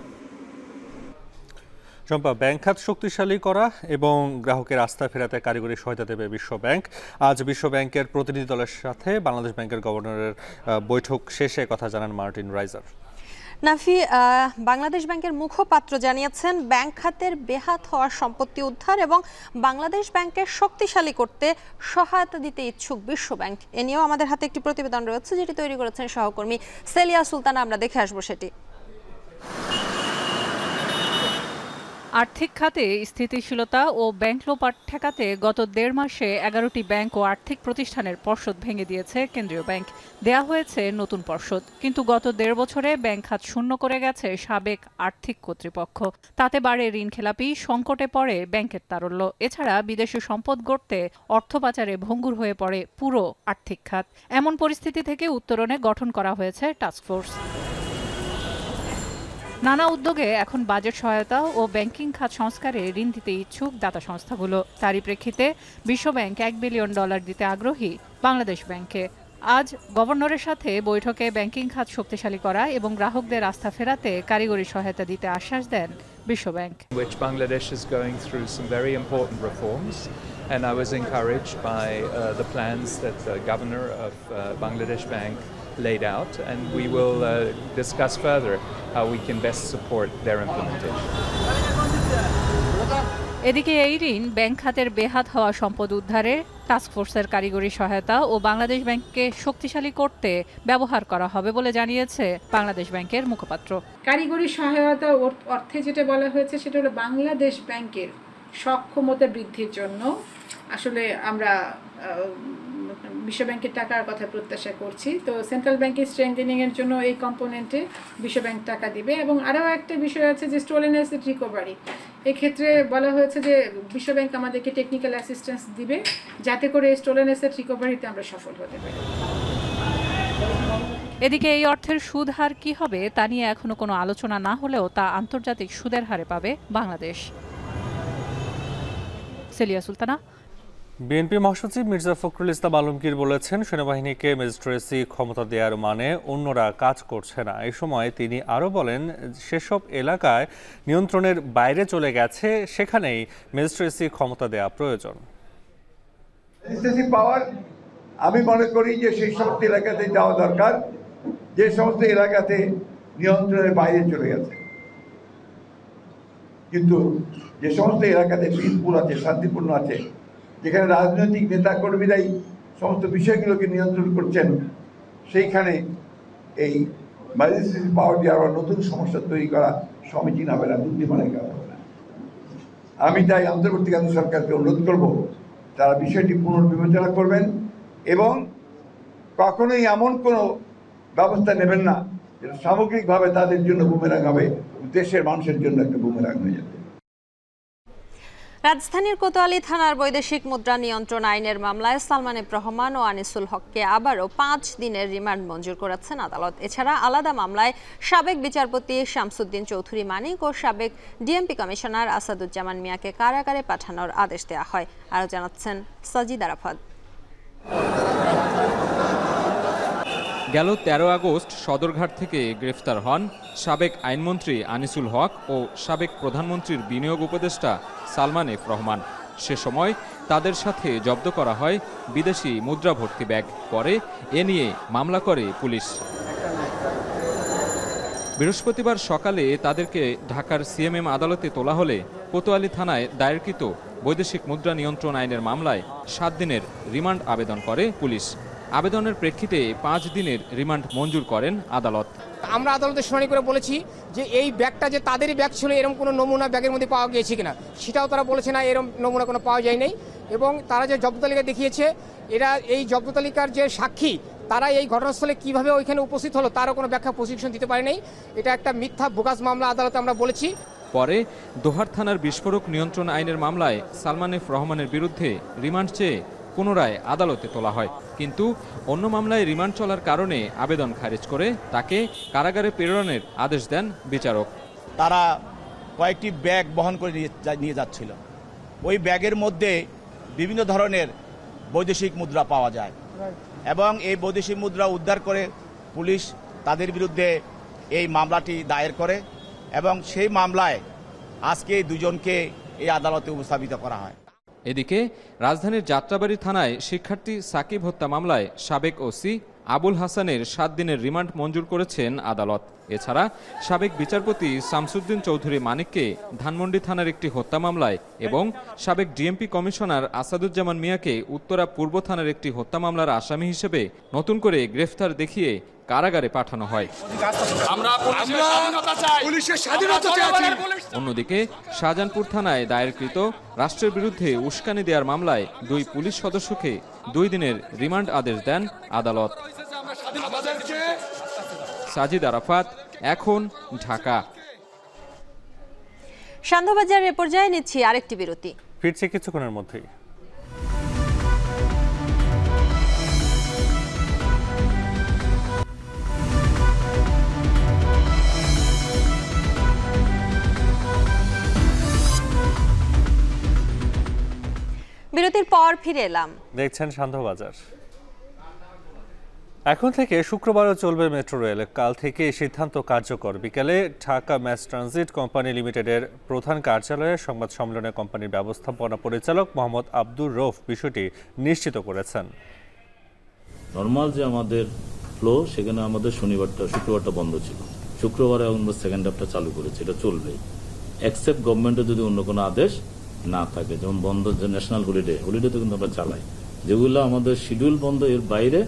চম্পা, ব্যাংক খাত শক্তিশালী করা এবং গ্রাহকের আস্থা ফেরাতে কারিগরি সহায়তা দেবে বিশ্ব ব্যাংক। আজ বিশ্ব ব্যাংকের প্রতিনিধি দলের সাথে বাংলাদেশ ব্যাংকের গভর্নরের বৈঠক শেষে কথা জানান মার্টিন রাইজার। নাফি, বাংলাদেশ ব্যাংকের মুখপাত্র জানিয়েছেন ব্যাংক খাতের বেহাত হওয়া সম্পত্তি উদ্ধার এবং বাংলাদেশ ব্যাংকের শক্তিশালী করতে সহায়তা দিতে ইচ্ছুক বিশ্ব ব্যাংক। এ নিয়েও আমাদের হাতে একটি প্রতিবেদন রয়েছে, যেটি তৈরি করেছেন সহকর্মী সেলিয়া সুলতানা। আমরা দেখে আসবো সেটি। আর্থিক খাতে স্থিতিশীলতা ও ব্যাংক লোপাট ঠেকাতে গত 1.5 মাসে 11টি ব্যাংক ও আর্থিক প্রতিষ্ঠানের পর্ষদ ভেঙে দিয়েছে কেন্দ্রীয় ব্যাংক। দেয়া হয়েছে নতুন পর্ষদ, কিন্তু গত 1.5 বছরে ব্যাংক খাত শূন্য করে গেছে সাবেক আর্থিক কর্তৃপক্ষ। তাতে বাড়ে ঋণ খেলাপি, সংকটে পড়ে ব্যাংকের তারল্য। এছাড়া বিদেশি সম্পদ গড়তে অর্থ পাচারে ভঙ্গুর হয়ে পড়ে পুরো আর্থিক খাত। এমন পরিস্থিতি থেকে উত্তরণে গঠন করা হয়েছে টাস্কফোর্স। নানা উদ্যোগে এখন বাজেট সহায়তা ও ব্যাংকিং খাত সংস্কারে ঋণ দিতে ইচ্ছুক দাতা সংস্থাগুলো। তারই প্রেক্ষিতে বিশ্বব্যাংক $1 বিলিয়ন দিতে আগ্রহী বাংলাদেশ ব্যাংকে। আজ গভর্নরের সাথে বৈঠকে ব্যাংকিং খাত শক্তিশালী করা এবং গ্রাহকদের আস্থা ফেরাতে কারিগরি সহায়তা দিতে আশ্বাস দেন বিশ্ব bank. Which Bangladesh is going through some very important reforms, and I was encouraged by the plans that the governor of Bangladesh Bank laid out, and we will discuss further how we can best support their implementation. এদিকে এই ঋণ bank খাতের বেহাত হওয়া সম্পদ উদ্ধারে, টাস্কফোর্সের কারিগরি সহায়তা ও বাংলাদেশ ব্যাংককে শক্তিশালী করতে ব্যবহার করা হবে বলে জানিয়েছে বাংলাদেশ ব্যাংকের মুখপাত্র। কারিগরি সহায়তা অর্থে যেটা বলা হয়েছে সেটা হলো বাংলাদেশ ব্যাংকের সক্ষমতা বৃদ্ধির জন্য আসলে আমরা বিশ্ব ব্যাংকের টাকার কথা প্রত্যাশা করছি। তো সেন্ট্রাল ব্যাংকের স্ট্রেংথেনিং এর জন্য এই কম্পোনেন্টে বিশ্ব ব্যাংক টাকা দিবে। এবং আরও একটা বিষয় আছে যে স্টোলেন অ্যাসেট রিকভারি, এক্ষেত্রে বলা হয়েছে যে বিশ্ব ব্যাংক আমাদেরকে টেকনিক্যাল অ্যাসিস্ট্যান্স দিবে যাতে করে স্টোলেন অ্যাসেট রিকভারিতে আমরা সফল হতে পারি। এদিকে এই অর্থের সুদ হার কি হবে তা নিয়ে এখনো কোনো আলোচনা না হলেও তা আন্তর্জাতিক সুদের হারে পাবে বাংলাদেশ। সেলিয়া সুলতানা। বিএনপি মহাসচিব মির্জা ফখরুল ইসলাম আলমগীর বলেছেন, সেনাবাহিনীকে ম্যাজিস্ট্রেসি ক্ষমতা দেওয়ার মানে অন্যরা কাজ করছে না। এই সময় তিনি আরও বলেন, সেসব এলাকায় নিয়ন্ত্রণের বাইরে চলে গেছে, সেখানেই ম্যাজিস্ট্রেসি ক্ষমতা দেওয়া প্রয়োজন। ম্যাজিস্ট্রেসি পাওয়ার আমি মনে করি যে সেই সমস্ত এলাকাতে যাওয়া দরকার যে সমস্ত এলাকাতে নিয়ন্ত্রণের বাইরে চলে গেছে। কিন্তু যে সমস্ত এলাকাতে পিসফুল আছে, শান্তিপূর্ণ আছে, যেখানে রাজনৈতিক নেতা কর্মীরাই সমস্ত বিষয়গুলোকে নিয়ন্ত্রণ করছেন, সেইখানে এই ম্যাজিস্ট্রেসি পাওয়ার দিয়ে আবার নতুন সমস্যা তৈরি করা সমীচীন হবে না, বুদ্ধিমানের কাজ হবে না। আমি তাই অন্তর্বর্তীকালীন সরকারকে অনুরোধ করব, তারা বিষয়টি পুনর্বিবেচনা করবেন এবং কখনোই এমন কোনো ব্যবস্থা নেবেন না যেটা সামগ্রিকভাবে তাদের জন্য বুমেরাং হবে, দেশের মানুষের জন্য একটা বুমেরাং হয়ে যাবে। রাজধানীর কোতোয়ালি থানার বৈদেশিক মুদ্রা নিয়ন্ত্রণ আইনের মামলায় সালমান এফ রহমান ও আনিসুল হককে আবারও 5 দিনের রিমান্ড মঞ্জুর করেছেন আদালত। এছাড়া আলাদা মামলায় সাবেক বিচারপতি শামসুদ্দিন চৌধুরী মানিক ও সাবেক ডিএমপি কমিশনার আসাদুজ্জামান মিয়াকে কারাগারে পাঠানোর আদেশ দেওয়া হয়। আরও জানাচ্ছেন সাজিদ আরাফাত। গেল 13 আগস্ট সদরঘাট থেকে গ্রেফতার হন সাবেক আইনমন্ত্রী আনিসুল হক ও সাবেক প্রধানমন্ত্রীর বিনিয়োগ উপদেষ্টা সালমান এফ রহমান। সে সময় তাদের সাথে জব্দ করা হয় বিদেশি মুদ্রা ভর্তি ব্যাগ। পরে এ নিয়ে মামলা করে পুলিশ। বৃহস্পতিবার সকালে তাদেরকে ঢাকার সিএমএম আদালতে তোলা হলে কোতোয়ালি থানায় দায়েরকৃত বৈদেশিক মুদ্রা নিয়ন্ত্রণ আইনের মামলায় 7 দিনের রিমান্ড আবেদন করে পুলিশ। আবেদনের প্রেক্ষিতে 5 দিনের রিমান্ড মঞ্জুর করেন আদালত। আমরা আদালতে শুনানি করে বলেছি যে এই ব্যাগটা যে তাদেরই ব্যাগ ছিল, এরকম কোনো নমুনা ব্যাগের মধ্যে পাওয়া গিয়েছে কিনা, সেটাও তারা বলেছে না, এরকম নমুনা কোনো পাওয়া যায় নাই। এবং তারা যে জব্দ তালিকা দেখিয়েছে, এরা এই জব্দ তালিকার যে সাক্ষী তারা এই ঘটনাস্থলে কিভাবে ওইখানে উপস্থিত হলো তারও কোনো ব্যাখ্যা প্রসিকিউশন দিতে পারে নাই। এটা একটা মিথ্যা বোগাস মামলা আদালতে আমরা বলেছি। পরে দোহার থানার বিস্ফোরক নিয়ন্ত্রণ আইনের মামলায় সালমান এফ রহমানের বিরুদ্ধে রিমান্ড চেয়ে পুনরায় আদালতে তোলা হয়, কিন্তু অন্য মামলায় রিমান্ড চলার কারণে আবেদন খারিজ করে তাকে কারাগারে প্রেরণের আদেশ দেন বিচারক। তারা কয়েকটি ব্যাগ বহন করে নিয়ে যাচ্ছিল। ওই ব্যাগের মধ্যে বিভিন্ন ধরনের বৈদেশিক মুদ্রা পাওয়া যায় এবং এই বৈদেশিক মুদ্রা উদ্ধার করে পুলিশ তাদের বিরুদ্ধে এই মামলাটি দায়ের করে এবং সেই মামলায় আজকে এই দুজনকে এই আদালতে উপস্থাপিত করা হয়। এদিকে রাজধানীর যাত্রাবাড়ি থানায় শিক্ষার্থী সাকিব হত্যা মামলায় সাবেক ওসি আবুল হাসানের 7 দিনের রিমান্ড মঞ্জুর করেছেন আদালত। এছাড়া সাবেক বিচারপতি শামসুদ্দিন চৌধুরী মানিককে ধানমন্ডি থানার একটি হত্যা মামলায় এবং সাবেক ডিএমপি কমিশনার আসাদুজ্জামান মিয়াকে উত্তরা পূর্ব থানার একটি হত্যা মামলার আসামি হিসেবে নতুন করে গ্রেফতার দেখিয়ে কারাগারে পাঠানো হয়। অন্যদিকে শাহজাহানপুর থানায় দায়েরকৃত রাষ্ট্রের বিরুদ্ধে উস্কানি দেওয়ার মামলায় 2 পুলিশ সদস্যকে 2 দিনের রিমান্ড আদেশ দেন আদালত। সাজিদ আরাফাত, এখন, ঢাকা। সান্ধ্যবাজার এ পর্যায়ে নিচ্ছি আরেকটি বিরতি, ফিরছে কিছুক্ষণের মধ্যেই। বিরতির পর ফিরে এলাম, দেখছেন সান্ধ্যবাজার। এখন থেকে শুক্রবারও চলবে মেট্রো রেল। কাল থেকে এই সিদ্ধান্ত কার্যকর। বিকেলে ঢাকা ম্যাস ট্রানজিট কোম্পানি লিমিটেডের প্রধান কার্যালয়ে সংবাদ সম্মেলনে কোম্পানির ব্যবস্থাপনা পরিচালক মোহাম্মদ আব্দুর রৌফ বিষয়টি নিশ্চিত করেছেন। নর্মাল যে আমাদের ফ্লো, সেখানে আমাদের শুক্রবারটা বন্ধ ছিল। শুক্রবারে আমরা সেকেন্ড হাফটা চালু করেছি, এটা চলবে এক্সেপ্ট গভর্নমেন্টের যদি অন্য কোনো আদেশ না থাকে, যেমন বন্ধ যে ন্যাশনাল হলিডেতে কিন্তু আমরা চালাই। যেগুলো আমাদের শিডিউল বন্ধ, এর বাইরে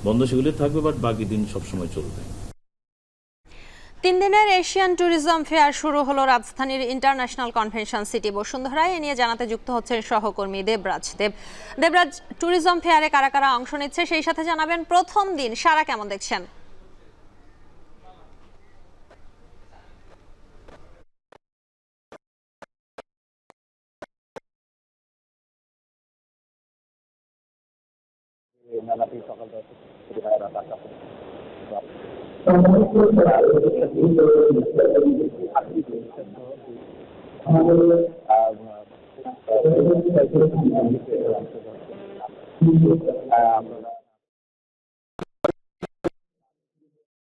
বন্ধ সেগুলি থাকবে, বাট বাকি দিন সবসময় চলবে। 3 দিনের এশিয়ান ট্যুরিজম ফেয়ার শুরু হলো রাজধানীর ইন্টারন্যাশনাল কনভেনশন সিটি বসুন্ধরায়। এ নিয়ে জানাতে যুক্ত হচ্ছেন সহকর্মী দেবরাজ। দেবরাজ, ট্যুরিজম ফেয়ারে কারা কারা অংশ নিচ্ছে, সেই সাথে জানাবেন প্রথম দিন সারা কেমন দেখছেন?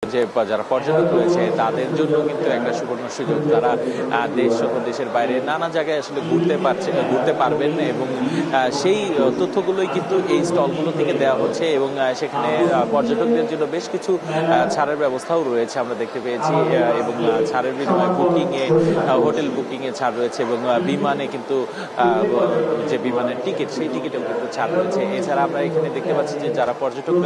যে যারা পর্যটক রয়েছে তাদের জন্য কিন্তু একটা সুবর্ণ সুযোগ। তারা দেশের বাইরে নানা জায়গায় আসলে ঘুরতে পারবেন এবং সেই তথ্যগুলোই কিন্তু এই স্টলগুলো থেকে দেওয়া হচ্ছে এবং সেখানে পর্যটকদের জন্য বেশ কিছু ছাড়ের ব্যবস্থাও রয়েছে আমরা দেখতে পেয়েছি এবং ছাড়ের বিনিময়ে বুকিংয়ে, হোটেল বুকিংয়ে ছাড় রয়েছে এবং বিমানে কিন্তু যে বিমানের টিকিট, সেই টিকিটেও কিন্তু ছাড় রয়েছে। এছাড়া আমরা এখানে দেখতে পাচ্ছি যে যারা পর্যটক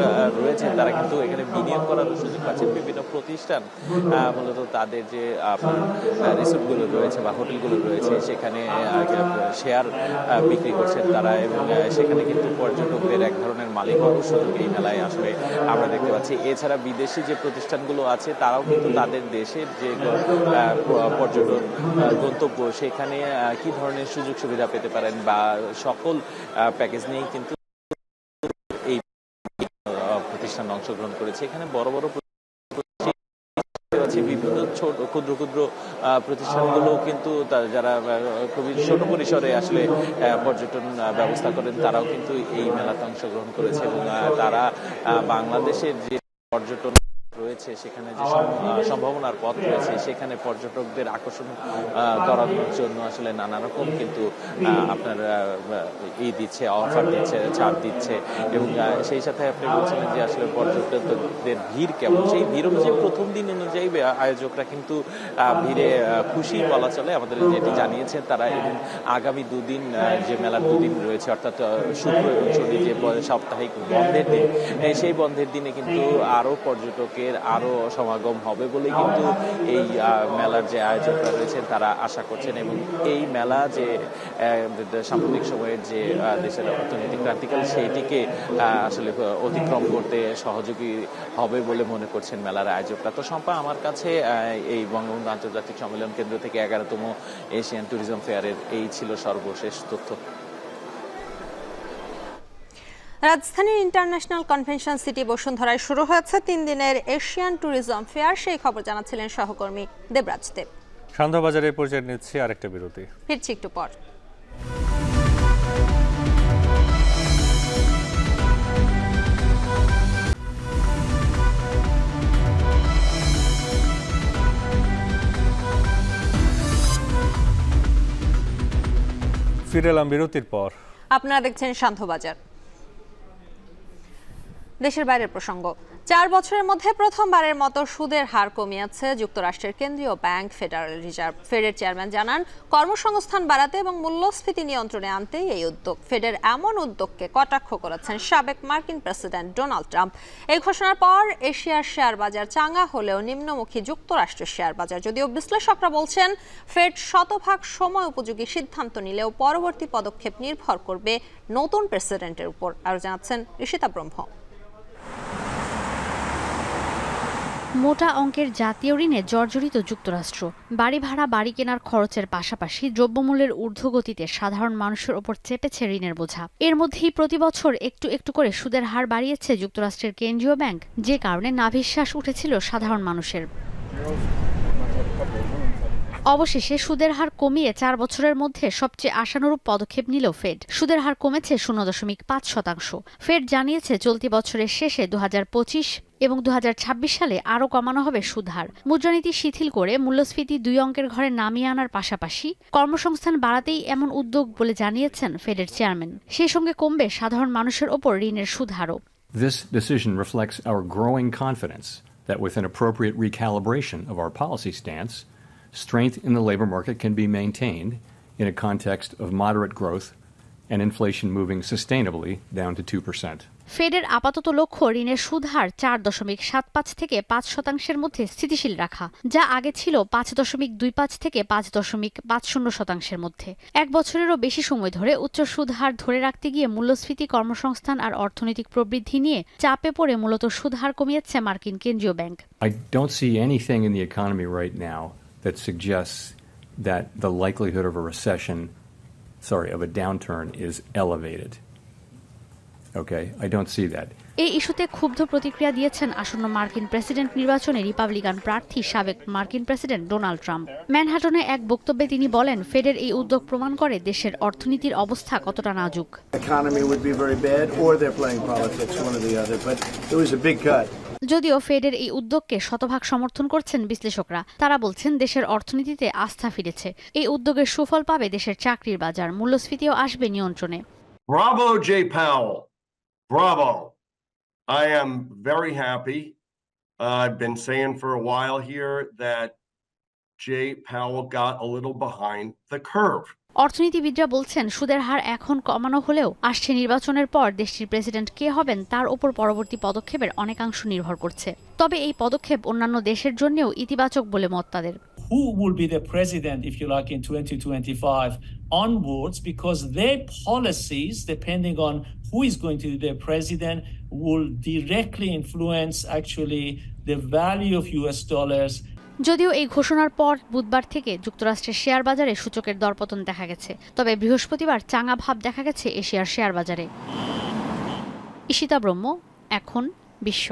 রয়েছেন তারা কিন্তু এখানে বিনিয়োগ করার সুযোগ পাচ্ছেন। বিভিন্ন প্রতিষ্ঠান মূলত তাদের যে রিসোর্টগুলো রয়েছে বা হোটেলগুলো রয়েছে সেখানে শেয়ার বিক্রি করছেন তারা এবং সেখানে কিন্তু পর্যটকদের এক ধরনের মালিক হওয়ার সুযোগ এই মেলায় আসলে আমরা দেখতে পাচ্ছি। এছাড়া বিদেশি যে প্রতিষ্ঠানগুলো আছে তারাও কিন্তু তাদের দেশের যে পর্যটন গন্তব্য সেখানে কি ধরনের সুযোগ সুবিধা পেতে পারেন বা সকল প্যাকেজ নিয়েই কিন্তু এই প্রতিষ্ঠান অংশগ্রহণ করেছে। এখানে বড় বড় বিভিন্ন ছোট ক্ষুদ্র ক্ষুদ্র প্রতিষ্ঠানগুলো কিন্তু যারা খুবই ছোট পরিসরে আসলে পর্যটন ব্যবস্থা করেন তারাও কিন্তু এই মেলাতে অংশগ্রহণ করেছে এবং তারা বাংলাদেশের যে পর্যটন রয়েছে সেখানে যে সম্ভাবনার পথ রয়েছে সেখানে পর্যটকদের আকর্ষণ করানোর জন্য আসলে নানা রকম কিন্তু আপনার দিচ্ছে, অফার দিচ্ছে, ছাড় দিচ্ছে এবং সেই সাথে আপনি বলছিলেন যে আসলে পর্যটকদের ভিড় কেমন। সেই ভিড় অনুযায়ী প্রথম দিন অনুযায়ী আয়োজকরা কিন্তু ভিড়ে খুশি বলা চলে। আমাদের যেটি জানিয়েছেন তারা এবং আগামী 2 দিন যে মেলার 2 দিন রয়েছে অর্থাৎ শুক্র এবং শনি যে সাপ্তাহিক বন্ধের দিন, সেই বন্ধের দিনে কিন্তু আরো পর্যটকের আরও সমাগম হবে বলে কিন্তু এই মেলার যে আয়োজকরা রয়েছেন তারা আশা করছেন। এবং এই মেলা যে সাম্প্রতিক সময়ের যে দেশের অর্থনৈতিক ক্রান্তিকাল সেইটিকে আসলে অতিক্রম করতে সহযোগী হবে বলে মনে করছেন মেলার আয়োজকরা। তো শম্পা, আমার কাছে এই বঙ্গবন্ধু আন্তর্জাতিক সম্মেলন কেন্দ্র থেকে 11তম এশিয়ান ট্যুরিজম ফেয়ারের এই ছিল সর্বশেষ তথ্য। রাজধানীর ইন্টারন্যাশনাল কনভেনশন সিটি বসুন্ধরায় শুরু হয়েছে 3 দিনের এশিয়ান ট্যুরিজম ফেয়ার। সেই খবর জানাচ্ছিলেন সহকর্মী দেবরাজ দেব। সন্ধ্যাবাজারে পরিচয় নিচ্ছি আরেকটা বিরতি, ফিরছি একটু পর। ফিরে এলাম বিরতির পর। আপনারা দেখছেন শান্তবাজার। দেশের বাইরের প্রসঙ্গ, 4 বছরের মধ্যে প্রথমবারের মতো সুদের হার কমিয়েছে যুক্তরাষ্ট্রের কেন্দ্রীয় ব্যাংক ফেডারেল রিজার্ভ। ফেডের চেয়ারম্যান জানান, কর্মসংস্থান বাড়াতে এবং মূল্যস্ফীতি নিয়ন্ত্রণে আনতেই এই উদ্যোগ। ফেডের এমন উদ্যোগকে কটাক্ষ করেছেন সাবেক মার্কিন প্রেসিডেন্ট ডোনাল্ড ট্রাম্প। এই ঘোষণার পর এশিয়ার শেয়ার বাজার চাঙ্গা হলেও নিম্নমুখী যুক্তরাষ্ট্রের শেয়ার বাজার। যদিও বিশ্লেষকরা বলছেন, ফেড শতভাগ সময় উপযোগী সিদ্ধান্ত নিলেও পরবর্তী পদক্ষেপ নির্ভর করবে নতুন প্রেসিডেন্টের উপর। আরও জানাচ্ছেন ঋষিতা ব্রহ্ম। মোটা অঙ্কের জাতীয় ঋণে জর্জরিত যুক্তরাষ্ট্র। বাড়ি ভাড়া, বাড়ি কেনার খরচের পাশাপাশি দ্রব্যমূল্যের ঊর্ধ্বগতিতে সাধারণ মানুষের ওপর চেপেছে ঋণের বোঝা। এর মধ্যেই প্রতি বছর একটু একটু করে সুদের হার বাড়িয়েছে যুক্তরাষ্ট্রের কেন্দ্রীয় ব্যাংক, যে কারণে নাভিশ্বাস উঠেছিল সাধারণ মানুষের। অবশেষে সুদের হার কমিয়ে 4 বছরের মধ্যে সবচেয়ে আশানুরূপ পদক্ষেপ নিল ফেড। সুদের হার কমেছে 0.5%। ফেড জানিয়েছে চলতি বছরের শেষে 2025 এবং 2026 সালে আরও কমানো হবে সুদহার। মুদ্রানীতি শিথিল করে মূল্যস্ফীতি 2 অঙ্কের ঘরে নামিয়ে আনার পাশাপাশি কর্মসংস্থান বাড়াতেই এমন উদ্যোগ বলে জানিয়েছেন ফেডের চেয়ারম্যান। সেই সঙ্গে কমবে সাধারণ মানুষের ওপর ঋণের সুদহারও। This decision reflects our growing confidence that with an appropriate recalibration of our policy stance, strength in the labor market can be maintained in a context of moderate growth and inflation moving sustainably down to 2%. ফেডের আপাতত লক্ষ্য ঋণের সুদহার 4.75 থেকে 5% মধ্যে স্থিতিশীল রাখা, যা আগে ছিল 5.25 থেকে 5.50% মধ্যে। 1 বছরেরও বেশি সময় ধরে উচ্চ সুদহার ধরে রাখতে গিয়ে মূল্যস্ফীতি, কর্মসংস্থান আর অর্থনৈতিক প্রবৃদ্ধি নিয়ে চাপে পড়ে মূলত সুদহার কমিয়েছে মার্কিন কেন্দ্রীয় bank. I don't see anything in the economy right now that suggests that the likelihood of a downturn is elevated. Okay, I don't see that. এই ইস্যুতে ক্ষুব্ধ প্রতিক্রিয়া দিয়েছেন আসন্ন মার্কিন প্রেসিডেন্ট নির্বাচনে রিপাবলিকান প্রার্থী সাবেক মার্কিন প্রেসিডেন্ট ডোনাল্ড ট্রাম্প। ম্যানহাটনে এক বক্তব্যে তিনি বলেন, ফেডের এই উদ্যোগ প্রমাণ করে দেশের অর্থনীতির অবস্থা কতটা নাজুক। যদিও ফেডের এই উদ্যোগকে শতভাগ সমর্থন করছেন বিশ্লেষকরা। তারা বলছেন, দেশের অর্থনীতিতে আস্থা ফিরেছে। এই উদ্যোগের সুফল পাবে দেশের চাকরির বাজার, মূল্যস্ফীতিও আসবে নিয়ন্ত্রণে। Bravo, Jay Powell. Bravo. I am very happy. I've been saying for a while here that Jay Powell got a little behind the curve. অর্থনীতিবিদরা বলছেন, সুদের হার এখন কমানো হলেও আসছে নির্বাচনের পর দেশটির প্রেসিডেন্ট কে হবেন তার উপর পরবর্তী পদক্ষেপের অনেকাংশ নির্ভর করছে। তবে এই পদক্ষেপ অন্যান্য দেশের জন্যও ইতিবাচক বলে মত তাদের। Who will be the president, if you like, in 2025 onwards, because their policies, depending on who is going to be their president, will directly influence actually the value of US dollars. যদিও এই ঘোষণার পর বুধবার থেকে যুক্তরাষ্ট্রের share বাজারে সূচকের দরপতন দেখা গেছে, তবে বৃহস্পতিবার চাঙা ভাব দেখা গেছে এশিয়ার শেয়ার বাজারে। ঈশিতা ব্রহ্ম, এখন বিশ্ব।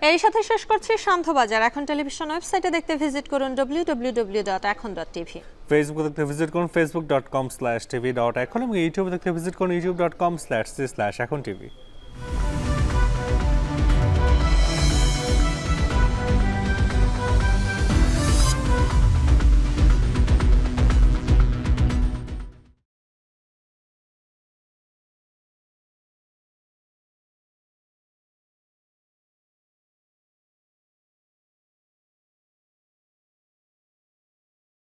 এর সাথে শেষ করছি শান্তবাজার। এখন টেলিভিশন ওয়েবসাইটে দেখতে ভিজিট করুন www.ekhon.tv। ফেসবুক দেখতে ভিজিট করুন facebook.com/tv.ekhon এবং ইউটিউবে দেখতে ভিজিট করুন youtube.com/ekhon TV।